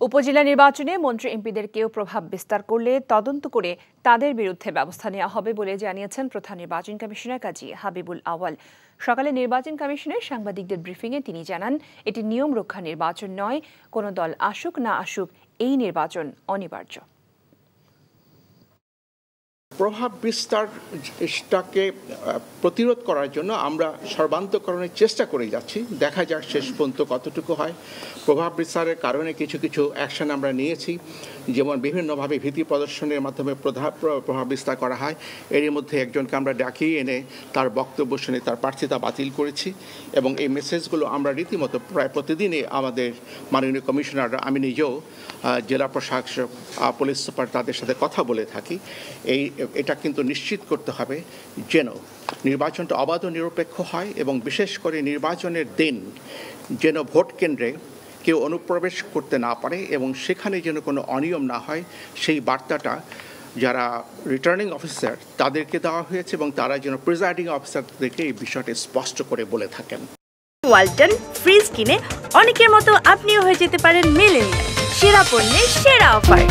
উপজেলা নির্বাচনে মন্ত্রী এমপিদের কেউ প্রভাব বিস্তার করলে তদন্ত করে তাদের বিরুদ্ধে ব্যবস্থা নেওয়া হবে বলে জানিয়েছেন প্রধান নির্বাচন কমিশনার কাজী হাবিবুল আওয়াল। সকালে নির্বাচন কমিশনের সাংবাদিকদের ব্রিফিংয়ে তিনি জানান, এটি নিয়ম রক্ষা নির্বাচন নয়, কোনো দল আসুক না আসুক এই নির্বাচন অনিবার্য। প্রভাব বিস্তারটাকে প্রতিরোধ করার জন্য আমরা সর্বান্তকরণের চেষ্টা করে যাচ্ছি। দেখা যাক শেষ পর্যন্ত কতটুকু হয়। প্রভাব বিস্তারের কারণে কিছু কিছু অ্যাকশন আমরা নিয়েছি, যেমন বিভিন্নভাবে ভীতি প্রদর্শনের মাধ্যমে প্রভাব বিস্তার করা হয়। এরই মধ্যে একজনকে আমরা ডাকিয়ে এনে তার বক্তব্য শুনে তার প্রার্থিতা বাতিল করেছি এবং এই মেসেজগুলো আমরা রীতিমতো প্রায় প্রতিদিনই আমাদের মাননীয় কমিশনার, আমি নিজেও, জেলা প্রশাসক, পুলিশ সুপার তাদের সাথে কথা বলে থাকি। এটা কিন্তু নিশ্চিত করতে হবে যেন নির্বাচনটা অবাধ ও নিরপেক্ষ হয় এবং বিশেষ করে নির্বাচনের দিন যেন ভোট কেন্দ্রে কেউ অনুপ্রবেশ করতে না পারে এবং সেখানে যেন কোনো অনিয়ম না হয়, সেই বার্তাটা যারা রিটার্নিং অফিসার তাদেরকে দেওয়া হয়েছে এবং তারা যেন প্রিজাইডিং অফিসারদেরকে এই বিষয়টি স্পষ্ট করে বলে থাকেন। ওয়ালটন ফ্রিজ কিনে অনেকের মতো আপনিও হয়ে যেতে পারেন মিলেনিয়াল। সেরা পণ্যের সেরা অফার।